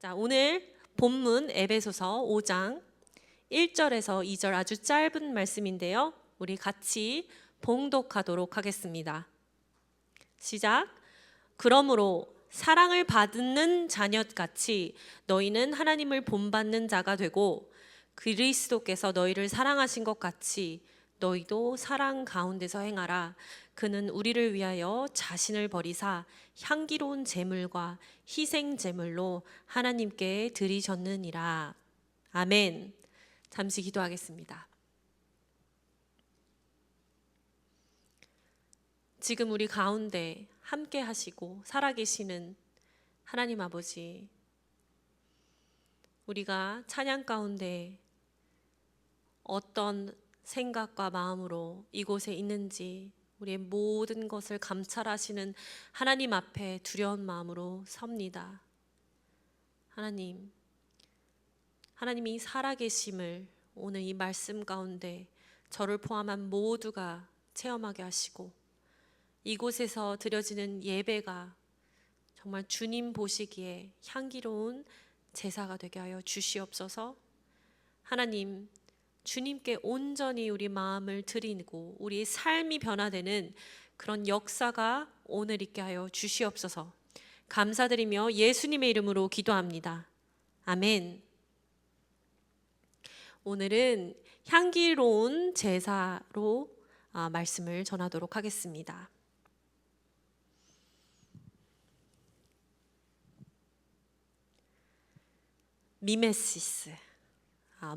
자, 오늘 본문 에베소서 5장 1절에서 2절 아주 짧은 말씀인데요. 우리 같이 봉독하도록 하겠습니다. 시작. 그러므로 사랑을 받는 자녀같이 너희는 하나님을 본받는 자가 되고 그리스도께서 너희를 사랑하신 것 같이 너희도 사랑 가운데서 행하라. 그는 우리를 위하여 자신을 버리사 향기로운 제물과 희생 제물로 하나님께 드리셨느니라. 아멘. 잠시 기도하겠습니다. 지금 우리 가운데 함께 하시고 살아계시는 하나님 아버지, 우리가 찬양 가운데 어떤 생각과 마음으로 이곳에 있는지 우리의 모든 것을 감찰하시는 하나님 앞에 두려운 마음으로 섭니다. 하나님이 살아계심을 오늘 이 말씀 가운데 저를 포함한 모두가 체험하게 하시고 이곳에서 드려지는 예배가 정말 주님 보시기에 향기로운 제사가 되게 하여 주시옵소서. 하나님, 주님께 온전히 우리 마음을 드리고 우리의 삶이 변화되는 그런 역사가 오늘 있게 하여 주시옵소서. 감사드리며 예수님의 이름으로 기도합니다. 아멘. 오늘은 향기로운 제사로 말씀을 전하도록 하겠습니다. 미메시스,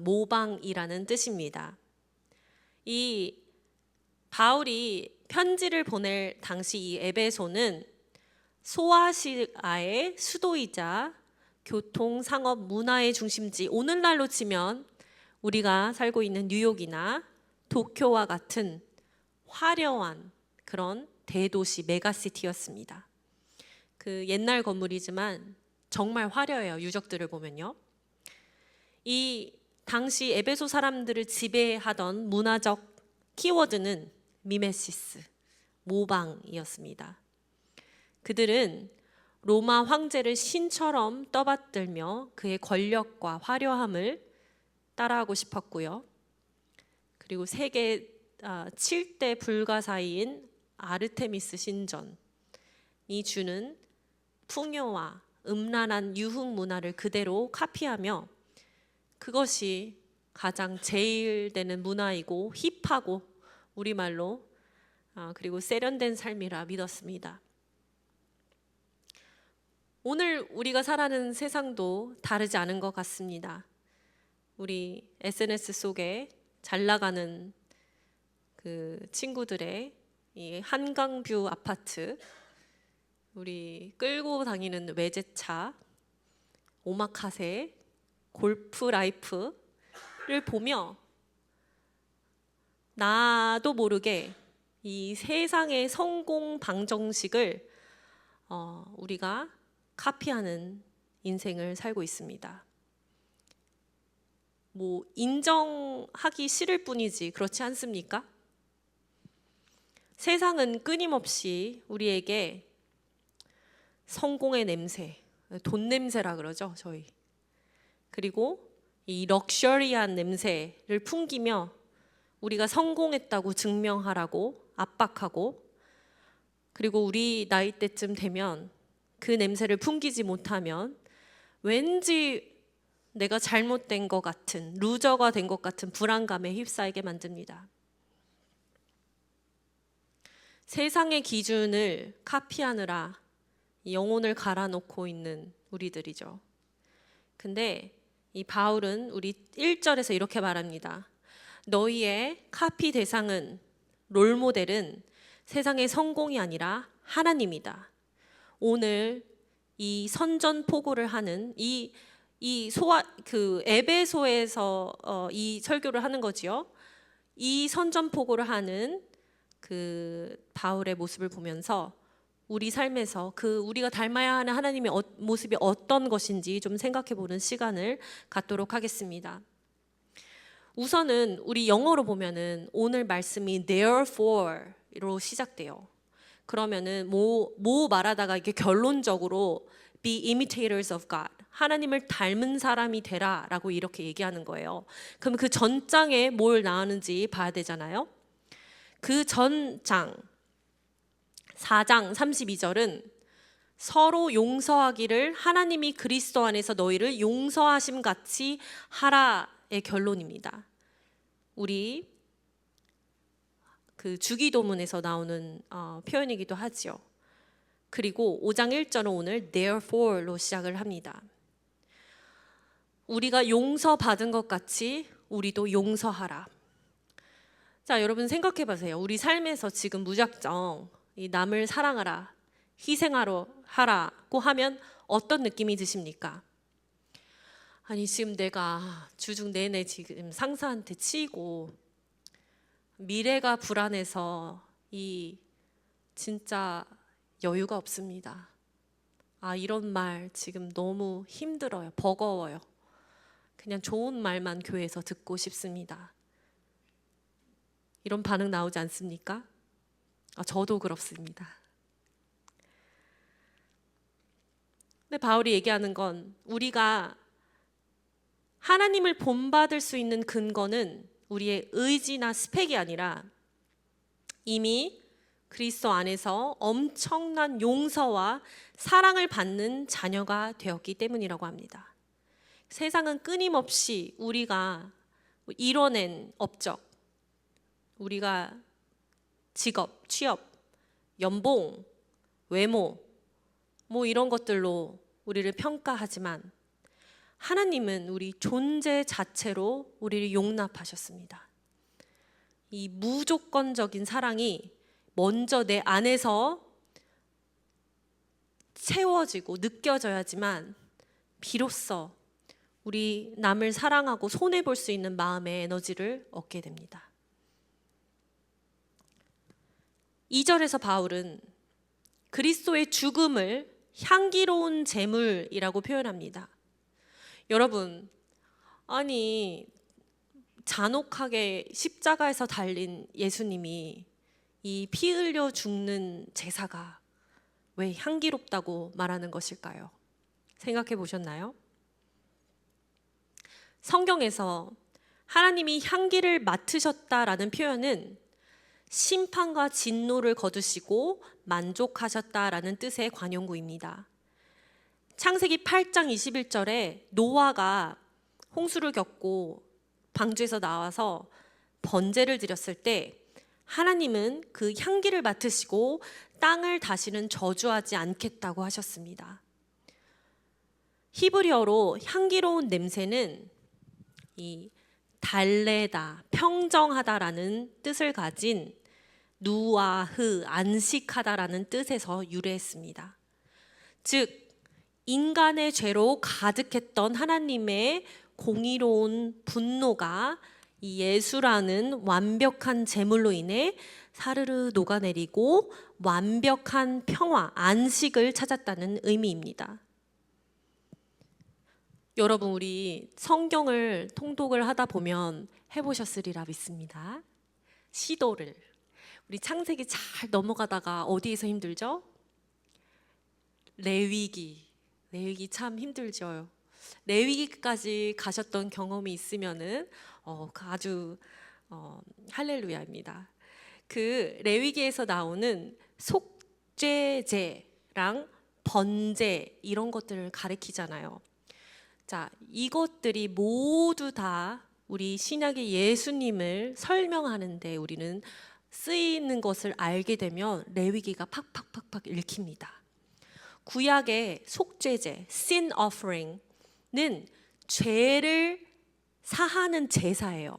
모방이라는 뜻입니다. 이 바울이 편지를 보낼 당시 이 에베소는 소아시아의 수도이자 교통, 상업, 문화의 중심지, 오늘날로 치면 우리가 살고 있는 뉴욕이나 도쿄와 같은 화려한 그런 대도시 메가시티였습니다. 그 옛날 건물이지만 정말 화려해요. 유적들을 보면요. 이 당시 에베소 사람들을 지배하던 문화적 키워드는 미메시스, 모방이었습니다. 그들은 로마 황제를 신처럼 떠받들며 그의 권력과 화려함을 따라하고 싶었고요. 그리고 세계 7대 불가사의인 아르테미스 신전이 주는 풍요와 음란한 유흥 문화를 그대로 카피하며 그것이 가장 제일되는 문화이고 힙하고 우리말로 그리고 세련된 삶이라 믿었습니다. 오늘 우리가 살아가는 세상도 다르지 않은 것 같습니다. 우리 SNS 속에 잘 나가는 그 친구들의 이 한강뷰 아파트, 우리 끌고 다니는 외제차, 오마카세, 골프 라이프를 보며 나도 모르게 이 세상의 성공 방정식을 우리가 카피하는 인생을 살고 있습니다. 인정하기 싫을 뿐이지 그렇지 않습니까? 세상은 끊임없이 우리에게 성공의 냄새, 돈 냄새라 그러죠, 저희. 그리고 이 럭셔리한 냄새를 풍기며 우리가 성공했다고 증명하라고 압박하고, 그리고 우리 나이 때쯤 되면 그 냄새를 풍기지 못하면 왠지 내가 잘못된 것 같은, 루저가 된 것 같은 불안감에 휩싸이게 만듭니다. 세상의 기준을 카피하느라 영혼을 갈아놓고 있는 우리들이죠. 근데 이 바울은 우리 1절에서 이렇게 말합니다. 너희의 카피 대상은, 롤모델은 세상의 성공이 아니라 하나님이다. 오늘 이 선전포고를 하는 에베소에서 이 설교를 하는 거지요. 이 선전포고를 하는 그 바울의 모습을 보면서 우리 삶에서 우리가 닮아야 하는 하나님의 모습이 어떤 것인지 좀 생각해 보는 시간을 갖도록 하겠습니다. 우선은 우리 영어로 보면은 오늘 말씀이 therefore로 시작돼요. 그러면은 뭐 말하다가 이게 결론적으로 be imitators of God, 하나님을 닮은 사람이 되라 라고 이렇게 얘기하는 거예요. 그럼 그 전장에 뭘 나오는지 봐야 되잖아요. 그 전장 4장 32절은 서로 용서하기를 하나님이 그리스도 안에서 너희를 용서하심 같이 하라의 결론입니다. 우리 그 주기도문에서 나오는 표현이기도 하지요. 그리고 5장 1절은 오늘 therefore로 시작을 합니다. 우리가 용서받은 것 같이 우리도 용서하라. 자, 여러분 생각해 보세요. 우리 삶에서 지금 무작정 이 남을 사랑하라, 희생하러 하라고 하면 어떤 느낌이 드십니까? 아니, 지금 내가 주중 내내 지금 상사한테 치이고 미래가 불안해서 이 진짜 여유가 없습니다. 아, 이런 말 지금 너무 힘들어요. 버거워요. 그냥 좋은 말만 교회에서 듣고 싶습니다. 이런 반응 나오지 않습니까? 저도 그렇습니다. 근데 바울이 얘기하는 건 우리가 하나님을 본받을 수 있는 근거는 우리의 의지나 스펙이 아니라 이미 그리스도 안에서 엄청난 용서와 사랑을 받는 자녀가 되었기 때문이라고 합니다. 세상은 끊임없이 우리가 이뤄낸 업적, 우리가 직업, 취업, 연봉, 외모 뭐 이런 것들로 우리를 평가하지만 하나님은 우리 존재 자체로 우리를 용납하셨습니다. 이 무조건적인 사랑이 먼저 내 안에서 채워지고 느껴져야지만 비로소 우리 남을 사랑하고 손해볼 수 있는 마음의 에너지를 얻게 됩니다. 2절에서 바울은 그리스도의 죽음을 향기로운 제물이라고 표현합니다. 여러분, 아니 잔혹하게 십자가에서 달린 예수님이 이 피 흘려 죽는 제사가 왜 향기롭다고 말하는 것일까요? 생각해 보셨나요? 성경에서 하나님이 향기를 맡으셨다라는 표현은 심판과 진노를 거두시고 만족하셨다라는 뜻의 관용구입니다. 창세기 8장 21절에 노아가 홍수를 겪고 방주에서 나와서 번제를 드렸을 때 하나님은 그 향기를 맡으시고 땅을 다시는 저주하지 않겠다고 하셨습니다. 히브리어로 향기로운 냄새는 이 달래다, 평정하다라는 뜻을 가진 누아흐, 안식하다라는 뜻에서 유래했습니다. 즉 인간의 죄로 가득했던 하나님의 공의로운 분노가 이 예수라는 완벽한 제물로 인해 사르르 녹아내리고 완벽한 평화, 안식을 찾았다는 의미입니다. 여러분, 우리 성경을 통독을 하다 보면 해보셨으리라 믿습니다. 시도를. 우리 창세기 잘 넘어가다가 어디에서 힘들죠? 레위기 참 힘들죠. 레위기까지 가셨던 경험이 있으면은 아주 할렐루야입니다. 그 레위기에서 나오는 속죄제랑 번제 이런 것들을 가리키잖아요. 자, 이것들이 모두 다 우리 신약의 예수님을 설명하는데 우리는 쓰이는 것을 알게 되면 레위기가 팍팍팍팍 읽힙니다. 구약의 속죄제, sin offering는 죄를 사하는 제사예요.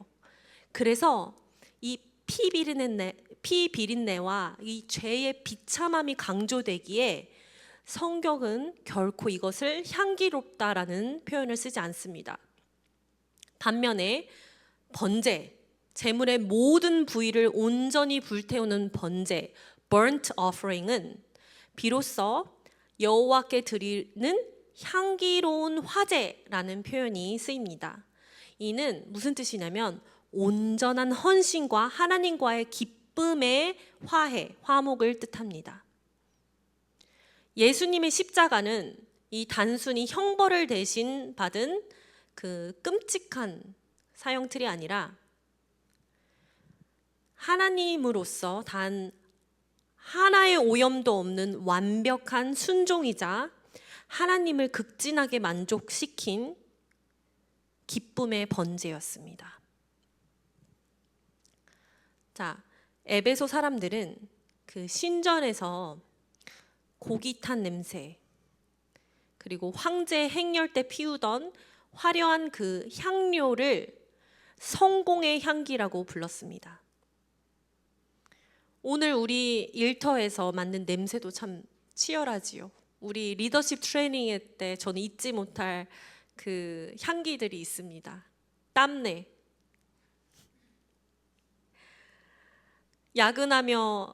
그래서 이 피 비린내와 이 죄의 비참함이 강조되기에 성경은 결코 이것을 향기롭다라는 표현을 쓰지 않습니다. 반면에 번제, 제물의 모든 부위를 온전히 불태우는 번제, burnt offering은 비로소 여호와께 드리는 향기로운 화제라는 표현이 쓰입니다. 이는 무슨 뜻이냐면 온전한 헌신과 하나님과의 기쁨의 화해, 화목을 뜻합니다. 예수님의 십자가는 이 단순히 형벌을 대신 받은 그 끔찍한 사형틀이 아니라 하나님으로서 단 하나의 오염도 없는 완벽한 순종이자 하나님을 극진하게 만족시킨 기쁨의 번제였습니다. 자, 에베소 사람들은 그 신전에서 고기 탄 냄새, 그리고 황제 행렬 때 피우던 화려한 그 향료를 성공의 향기라고 불렀습니다. 오늘 우리 일터에서 맡는 냄새도 참 치열하지요. 우리 리더십 트레이닝 때 저는 잊지 못할 그 향기들이 있습니다. 땀내, 야근하며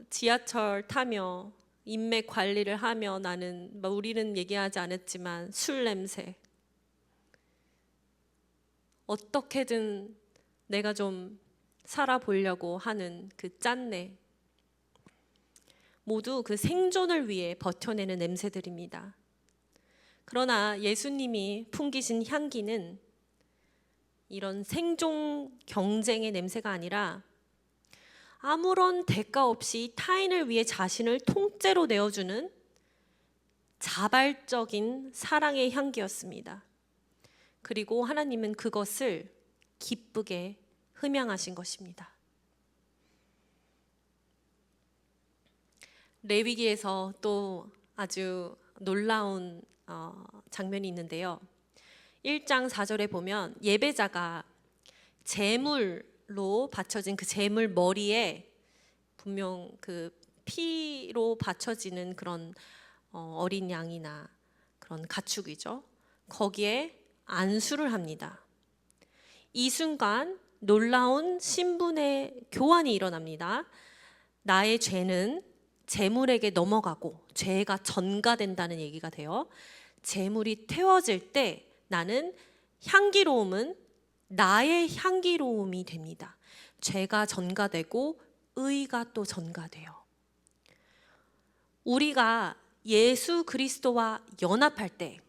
지하철 타며 인맥 관리를 하며 나는 우리는 얘기하지 않았지만 술 냄새, 어떻게든 내가 좀 살아보려고 하는 그 짠내, 모두 그 생존을 위해 버텨내는 냄새들입니다. 그러나 예수님이 풍기신 향기는 이런 생존 경쟁의 냄새가 아니라 아무런 대가 없이 타인을 위해 자신을 통째로 내어주는 자발적인 사랑의 향기였습니다. 그리고 하나님은 그것을 기쁘게 흠양하신 것입니다. 레위기에서 또 아주 놀라운 장면이 있는데요. 1장 4절에 보면 예배자가 제물로 바쳐진 그 제물 머리에 분명 그 피로 바쳐지는 그런 어린 양이나 그런 가축이죠. 거기에 안수를 합니다. 이 순간 놀라운 신분의 교환이 일어납니다. 나의 죄는 제물에게 넘어가고 죄가 전가된다는 얘기가 돼요. 제물이 태워질 때 나는 향기로움은 나의 향기로움이 됩니다. 죄가 전가되고 의가 또 전가돼요. 우리가 예수 그리스도와 연합할 때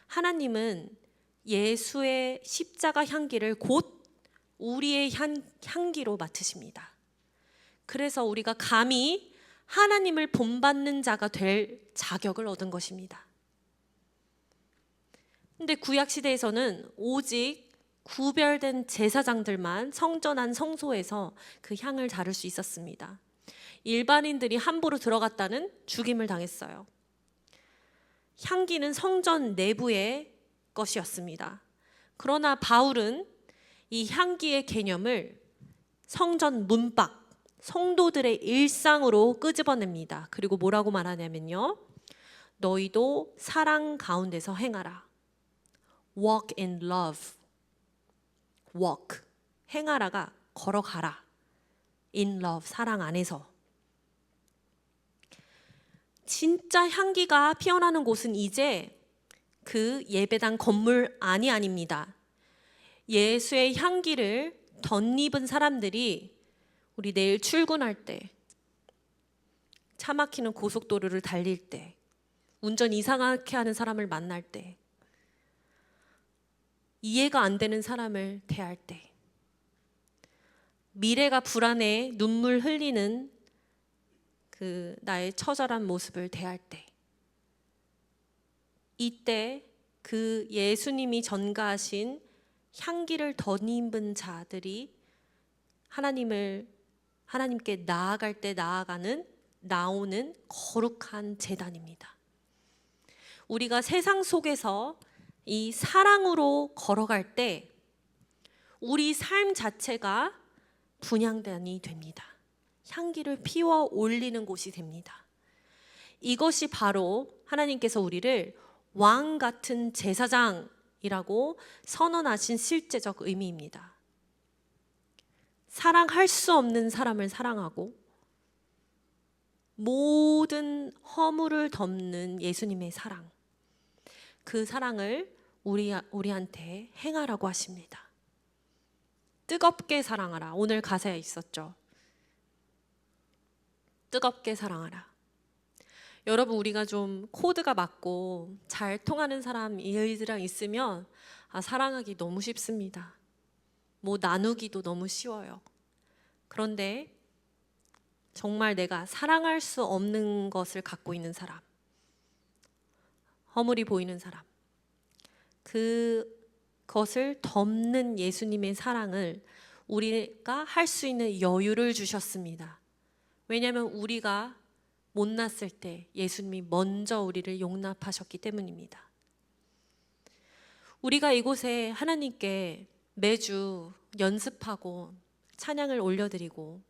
하나님은 예수의 십자가 향기를 곧 우리의 향기로 맡으십니다. 그래서 우리가 감히 하나님을 본받는 자가 될 자격을 얻은 것입니다. 근데 구약 시대에서는 오직 구별된 제사장들만 성전 안 성소에서 그 향을 다룰 수 있었습니다. 일반인들이 함부로 들어갔다는 죽임을 당했어요. 향기는 성전 내부의 것이었습니다. 그러나 바울은 이 향기의 개념을 성전 문밖, 성도들의 일상으로 끄집어냅니다. 그리고 뭐라고 말하냐면요, 너희도 사랑 가운데서 행하라. Walk in love. Walk, 행하라가 걸어가라. In love, 사랑 안에서. 진짜 향기가 피어나는 곳은 이제 그 예배당 건물 안이 아닙니다. 예수의 향기를 덧입은 사람들이 우리 내일 출근할 때, 차 막히는 고속도로를 달릴 때, 운전 이상하게 하는 사람을 만날 때, 이해가 안 되는 사람을 대할 때, 미래가 불안해 눈물 흘리는 그 나의 처절한 모습을 대할 때, 이때 그 예수님이 전가하신 향기를 덧입은 자들이 하나님께 나아갈 때 나오는 거룩한 제단입니다. 우리가 세상 속에서 이 사랑으로 걸어갈 때 우리 삶 자체가 분향단이 됩니다. 향기를 피워 올리는 곳이 됩니다. 이것이 바로 하나님께서 우리를 왕 같은 제사장이라고 선언하신 실제적 의미입니다. 사랑할 수 없는 사람을 사랑하고 모든 허물을 덮는 예수님의 사랑, 그 사랑을 우리한테 행하라고 하십니다. 뜨겁게 사랑하라. 오늘 가사에 있었죠. 뜨겁게 사랑하라. 여러분, 우리가 좀 코드가 맞고 잘 통하는 사람 얘들이랑 있으면 사랑하기 너무 쉽습니다. 뭐 나누기도 너무 쉬워요. 그런데 정말 내가 사랑할 수 없는 것을 갖고 있는 사람, 허물이 보이는 사람, 그것을 덮는 예수님의 사랑을 우리가 할 수 있는 여유를 주셨습니다. 왜냐하면 우리가 못났을 때 예수님이 먼저 우리를 용납하셨기 때문입니다. 우리가 이곳에 하나님께 매주 연습하고 찬양을 올려드리고,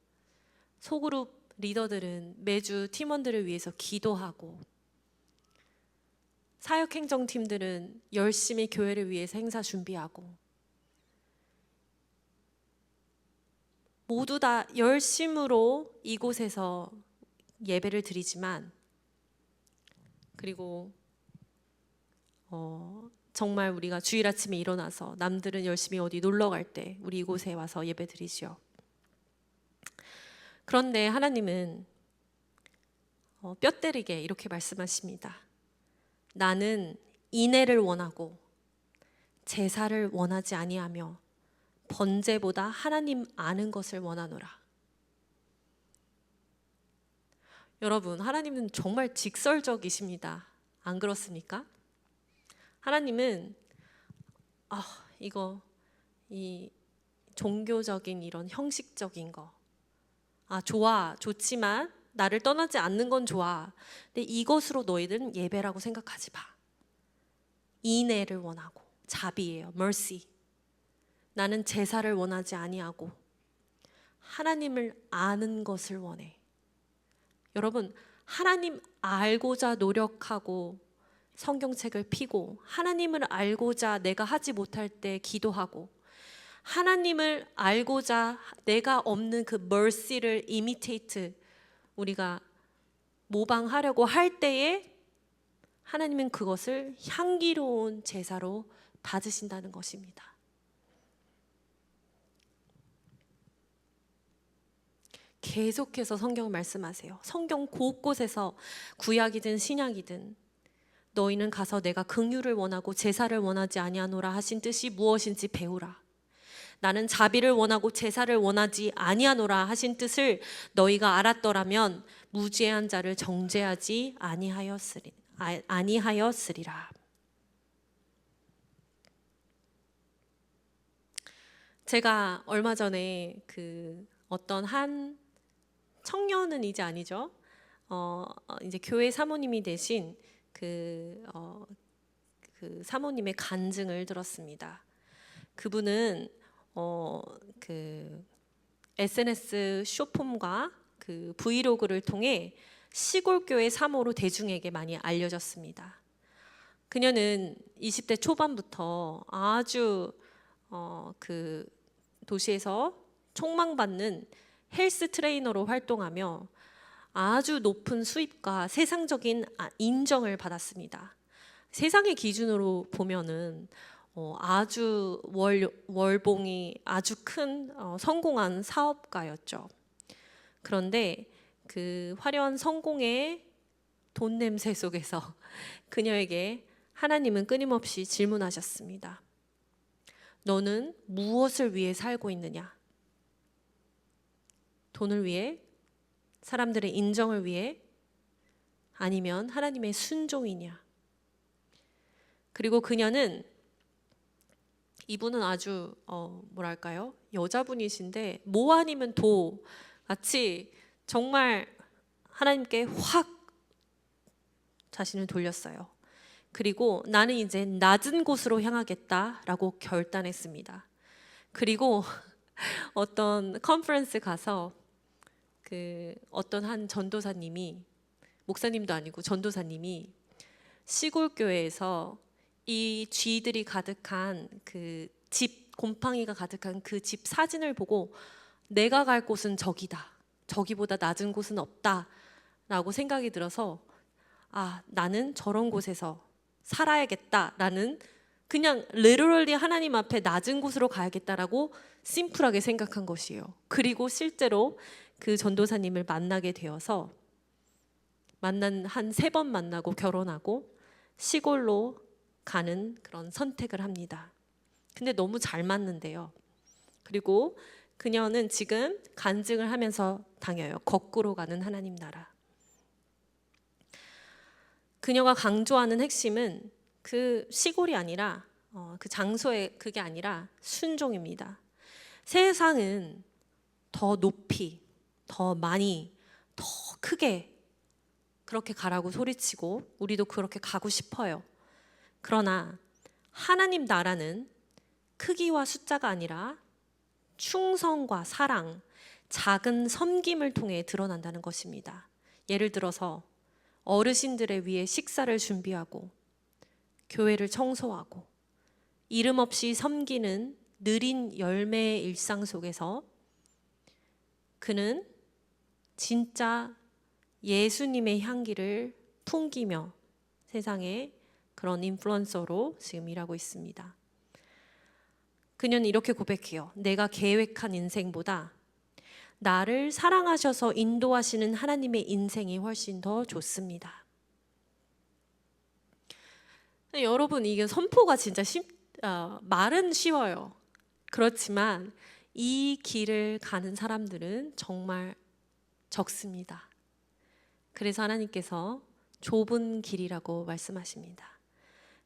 소그룹 리더들은 매주 팀원들을 위해서 기도하고, 사역행정팀들은 열심히 교회를 위해서 행사 준비하고, 모두 다 열심으로 이곳에서 예배를 드리지만, 그리고 정말 우리가 주일 아침에 일어나서 남들은 열심히 어디 놀러 갈 때 우리 이곳에 와서 예배 드리죠. 그런데 하나님은 뼈 때리게 이렇게 말씀하십니다. 나는 인애를 원하고 제사를 원하지 아니하며 번제보다 하나님 아는 것을 원하노라. 여러분, 하나님은 정말 직설적이십니다. 안 그렇습니까? 하나님은 이 종교적인 이런 형식적인 거, 좋아, 좋지만 나를 떠나지 않는 건 좋아. 근데 이것으로 너희들은 예배라고 생각하지 마. 인애를 원하고, 자비예요, mercy. 나는 제사를 원하지 아니하고 하나님을 아는 것을 원해. 여러분, 하나님 알고자 노력하고 성경책을 피고, 하나님을 알고자 내가 하지 못할 때 기도하고, 하나님을 알고자 내가 없는 그 mercy를 imitate, 우리가 모방하려고 할 때에 하나님은 그것을 향기로운 제사로 받으신다는 것입니다. 계속해서 성경을 말씀하세요. 성경 곳곳에서 구약이든 신약이든 너희는 가서 내가 긍휼을 원하고 제사를 원하지 아니하노라 하신 뜻이 무엇인지 배우라. 나는 자비를 원하고 제사를 원하지 아니하노라 하신 뜻을 너희가 알았더라면 무죄한 자를 정죄하지 아니하였으리라. 제가 얼마 전에 어떤 한 청년은 이제 아니죠. 이제 교회 사모님이 되신 그 사모님의 간증을 들었습니다. 그분은 SNS 쇼폼과 브이로그를 통해 시골교회 사모로 대중에게 많이 알려졌습니다. 그녀는 20대 초반부터 아주 도시에서 촉망받는 헬스 트레이너로 활동하며 아주 높은 수입과 세상적인 인정을 받았습니다. 세상의 기준으로 보면은 아주 월봉이 아주 큰 성공한 사업가였죠. 그런데 그 화려한 성공의 돈 냄새 속에서 그녀에게 하나님은 끊임없이 질문하셨습니다. 너는 무엇을 위해 살고 있느냐? 돈을 위해? 사람들의 인정을 위해? 아니면 하나님의 순종이냐? 그리고 그녀는, 이분은 아주 뭐랄까요? 여자분이신데 뭐 아니면 도 같이 정말 하나님께 확 자신을 돌렸어요. 그리고 나는 이제 낮은 곳으로 향하겠다라고 결단했습니다. 그리고 어떤 컨퍼런스 가서 어떤 한 전도사님이, 목사님도 아니고 전도사님이 시골 교회에서 이 쥐들이 가득한 집, 곰팡이가 가득한 그 집 사진을 보고 내가 갈 곳은 저기다, 저기보다 낮은 곳은 없다라고 생각이 들어서 나는 저런 곳에서 살아야겠다라는, 그냥 literally 하나님 앞에 낮은 곳으로 가야겠다라고 심플하게 생각한 것이에요. 그리고 실제로 그 전도사님을 만나게 되어서 한 3번 만나고 결혼하고 시골로 가는 그런 선택을 합니다. 근데 너무 잘 맞는데요. 그리고 그녀는 지금 간증을 하면서 당해요. 거꾸로 가는 하나님 나라. 그녀가 강조하는 핵심은 그 시골이 아니라 그 장소의 그게 아니라 순종입니다. 세상은 더 높이, 더 많이, 더 크게 그렇게 가라고 소리치고 우리도 그렇게 가고 싶어요. 그러나 하나님 나라는 크기와 숫자가 아니라 충성과 사랑, 작은 섬김을 통해 드러난다는 것입니다. 예를 들어서 어르신들의 위해 식사를 준비하고 교회를 청소하고 이름 없이 섬기는 느린 열매의 일상 속에서 그는 진짜 예수님의 향기를 풍기며 세상에 그런 인플루언서로 지금 일하고 있습니다. 그녀는 이렇게 고백해요. 내가 계획한 인생보다 나를 사랑하셔서 인도하시는 하나님의 인생이 훨씬 더 좋습니다. 여러분, 이게 선포가 진짜 말은 쉬워요. 그렇지만 이 길을 가는 사람들은 정말 적습니다. 그래서 하나님께서 좁은 길이라고 말씀하십니다.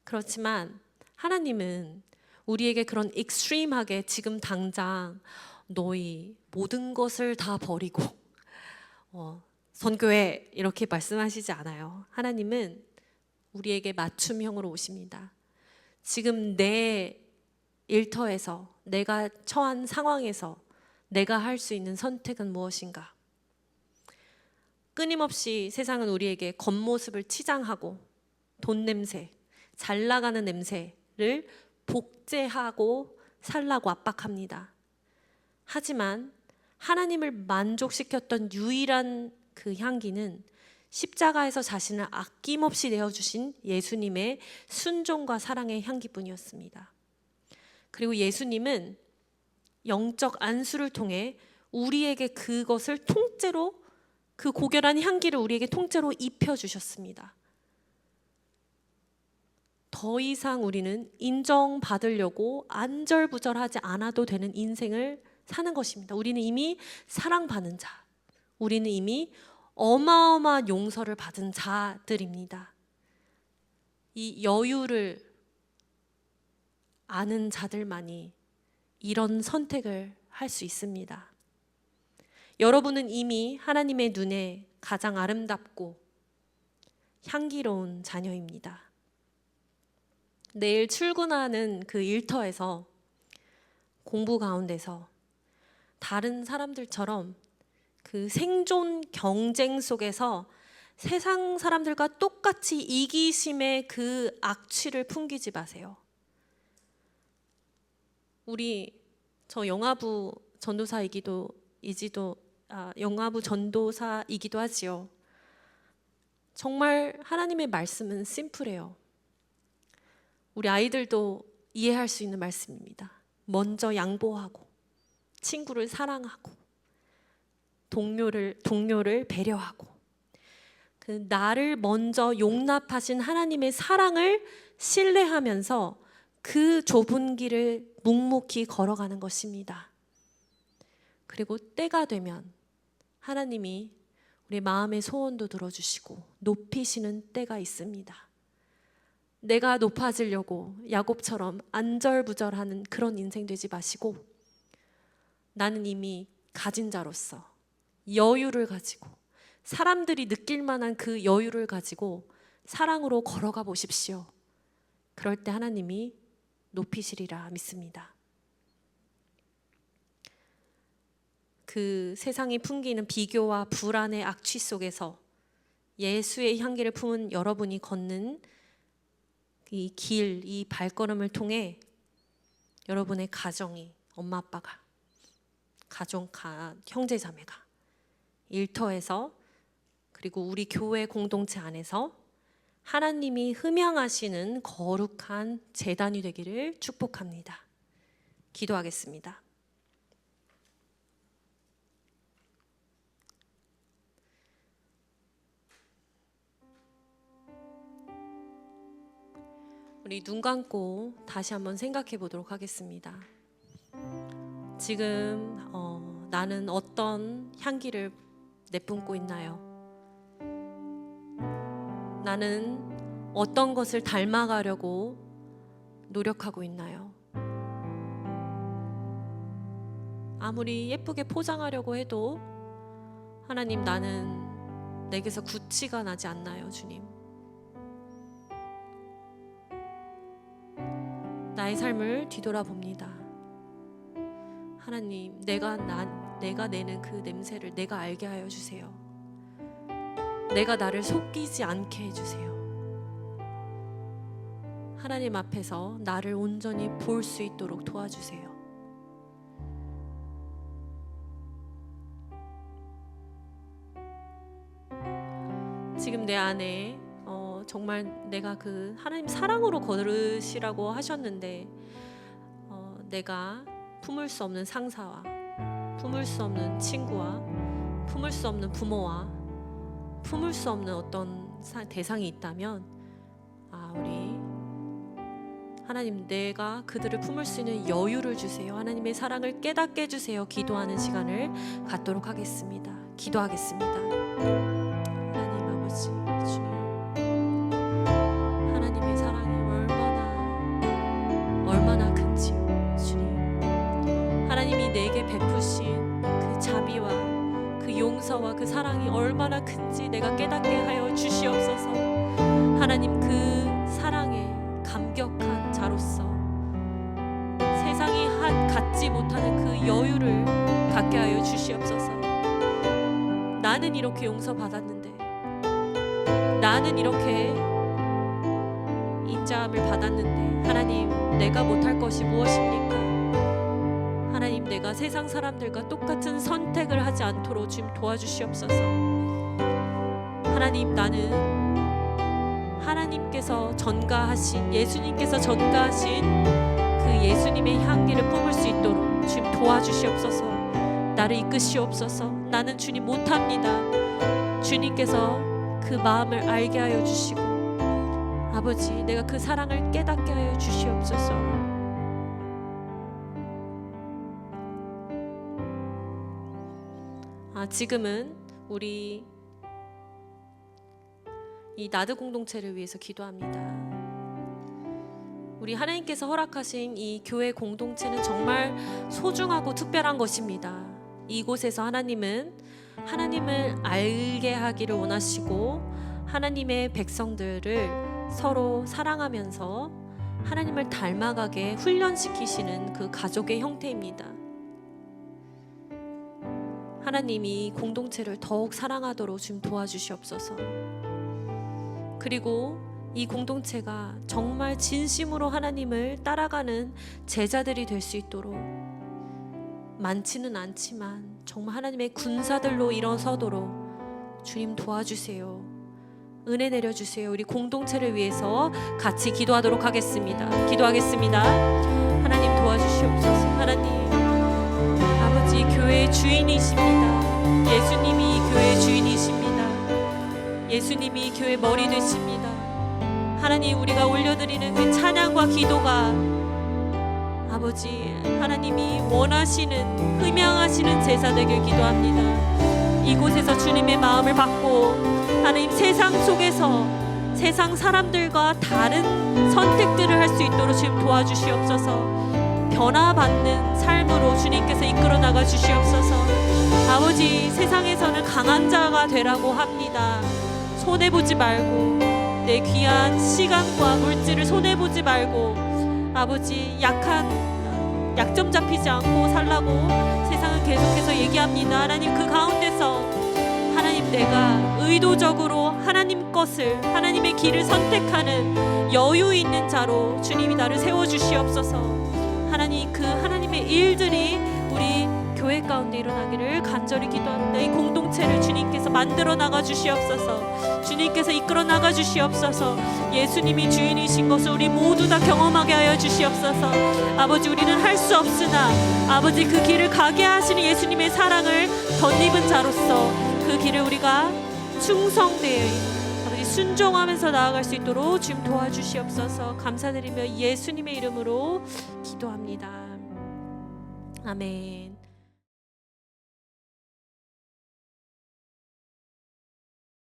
그렇지만 하나님은 우리에게 그런 익스트림하게 지금 당장 너희 모든 것을 다 버리고 선교회 이렇게 말씀하시지 않아요. 하나님은 우리에게 맞춤형으로 오십니다. 지금 내 일터에서 내가 처한 상황에서 내가 할 수 있는 선택은 무엇인가? 끊임없이 세상은 우리에게 겉모습을 치장하고 돈 냄새, 잘 나가는 냄새를 복제하고 살라고 압박합니다. 하지만 하나님을 만족시켰던 유일한 그 향기는 십자가에서 자신을 아낌없이 내어주신 예수님의 순종과 사랑의 향기뿐이었습니다. 그리고 예수님은 영적 안수를 통해 우리에게 그것을 통째로 그 고결한 향기를 우리에게 통째로 입혀주셨습니다. 더 이상 우리는 인정받으려고 안절부절하지 않아도 되는 인생을 사는 것입니다. 우리는 이미 사랑받는 자, 우리는 이미 어마어마한 용서를 받은 자들입니다. 이 여유를 아는 자들만이 이런 선택을 할 수 있습니다. 여러분은 이미 하나님의 눈에 가장 아름답고 향기로운 자녀입니다. 내일 출근하는 그 일터에서 공부 가운데서 다른 사람들처럼 그 생존 경쟁 속에서 세상 사람들과 똑같이 이기심의 그 악취를 풍기지 마세요. 저 영화부 전도사이기도 하지요. 정말 하나님의 말씀은 심플해요. 우리 아이들도 이해할 수 있는 말씀입니다. 먼저 양보하고 친구를 사랑하고 동료를 배려하고 그 나를 먼저 용납하신 하나님의 사랑을 신뢰하면서 그 좁은 길을 묵묵히 걸어가는 것입니다. 그리고 때가 되면 하나님이 우리 마음의 소원도 들어주시고 높이시는 때가 있습니다. 내가 높아지려고 야곱처럼 안절부절하는 그런 인생 되지 마시고 나는 이미 가진 자로서 여유를 가지고 사람들이 느낄 만한 그 여유를 가지고 사랑으로 걸어가 보십시오. 그럴 때 하나님이 높이시리라 믿습니다. 그 세상이 풍기는 비교와 불안의 악취 속에서 예수의 향기를 품은 여러분이 걷는 이 길, 이 발걸음을 통해 여러분의 가정이, 엄마 아빠가, 형제 자매가, 일터에서 그리고 우리 교회 공동체 안에서 하나님이 흠양하시는 거룩한 제단이 되기를 축복합니다. 기도하겠습니다. 우리 눈 감고 다시 한번 생각해 보도록 하겠습니다. 지금 나는 어떤 향기를 내뿜고 있나요? 나는 어떤 것을 닮아가려고 노력하고 있나요? 아무리 예쁘게 포장하려고 해도 하나님, 나는 내게서 구취가 나지 않나요, 주님? 나의 삶을 뒤돌아봅니다. 하나님, 내가 내는 그 냄새를 내가 알게 하여 주세요. 내가 나를 속이지 않게 해주세요. 하나님 앞에서 나를 온전히 볼 수 있도록 도와주세요. 지금 내 안에 정말 내가 그 하나님 사랑으로 걸으시라고 하셨는데 내가 품을 수 없는 상사와 품을 수 없는 친구와 품을 수 없는 부모와 품을 수 없는 어떤 대상이 있다면 우리 하나님, 내가 그들을 품을 수 있는 여유를 주세요. 하나님의 사랑을 깨닫게 해주세요. 기도하는 시간을 갖도록 하겠습니다. 기도하겠습니다. 하나님 아버지, 주님, 하나님의 사랑이 얼마나 큰지요, 주님. 하나님이 내게 베푸신 그 자비와 그 용서와 그 사랑이 얼마나 큰지 내가 깨닫게 하여 주시옵소서. 하나님, 그 사랑에 감격한 자로서 세상이 갖지 못하는 그 여유를 갖게 하여 주시옵소서. 나는 이렇게 용서받았는데, 나는 이렇게 인자함을 받았는데, 하나님, 내가 못할 것이 무엇입니까? 하나님, 내가 세상 사람들과 똑같은 선택을 하지 않도록 주님 도와주시옵소서. 하나님, 나는 하나님께서 전가하신, 예수님께서 전가하신 그 예수님의 향기를 뿜을 수 있도록 주님 도와주시옵소서. 나를 이끄시옵소서. 나는 주님 못합니다. 주님께서 그 마음을 알게 하여 주시고, 아버지, 내가 그 사랑을 깨닫게 하여 주시옵소서. 지금은 우리 이 나드 공동체를 위해서 기도합니다. 우리 하나님께서 허락하신 이 교회 공동체는 정말 소중하고 특별한 것입니다. 이곳에서 하나님은 하나님을 알게 하기를 원하시고, 하나님의 백성들을 서로 사랑하면서 하나님을 닮아가게 훈련시키시는 그 가족의 형태입니다. 하나님이 공동체를 더욱 사랑하도록 좀 도와주시옵소서. 그리고 이 공동체가 정말 진심으로 하나님을 따라가는 제자들이 될 수 있도록, 많지는 않지만 정말 하나님의 군사들로 일어서도록 주님 도와주세요. 은혜 내려주세요. 우리 공동체를 위해서 같이 기도하도록 하겠습니다. 기도하겠습니다. 하나님 도와주시옵소서. 하나님, 아버지, 교회의 주인이십니다. 예수님이 이 교회의 주인이십니다. 예수님이 교회 머리 되십니다. 하나님, 우리가 올려드리는 그 찬양과 기도가 아버지 하나님이 원하시는, 흠양하시는 제사 되길 기도합니다. 이곳에서 주님의 마음을 받고 하나님, 세상 속에서 세상 사람들과 다른 선택들을 할 수 있도록 주님 도와주시옵소서. 변화받는 삶으로 주님께서 이끌어 나가 주시옵소서. 아버지, 세상에서는 강한 자가 되라고 합니다. 손해보지 말고, 내 귀한 시간과 물질을 손해보지 말고, 아버지, 약점 잡히지 않고 살라고 세상은 계속해서 얘기합니다. 하나님, 그 가운데서 하나님, 내가 의도적으로 하나님 것을, 하나님의 길을 선택하는 여유 있는 자로 주님이 나를 세워주시옵소서. 하나님, 그 하나님의 일들이 우리 교회 가운데 일어나기를 간절히 기도합니다. 이 공동체를 주님께서 만들어 나가 주시옵소서. 주님께서 이끌어 나가 주시옵소서. 예수님이 주인이신 것을 우리 모두 다 경험하게 하여 주시옵소서. 아버지, 우리는 할 수 없으나 아버지, 그 길을 가게 하시는 예수님의 사랑을 덧입은 자로서 그 길을 우리가 충성되어 아버지 순종하면서 나아갈 수 있도록 주님 도와주시옵소서. 감사드리며 예수님의 이름으로 기도합니다. 아멘.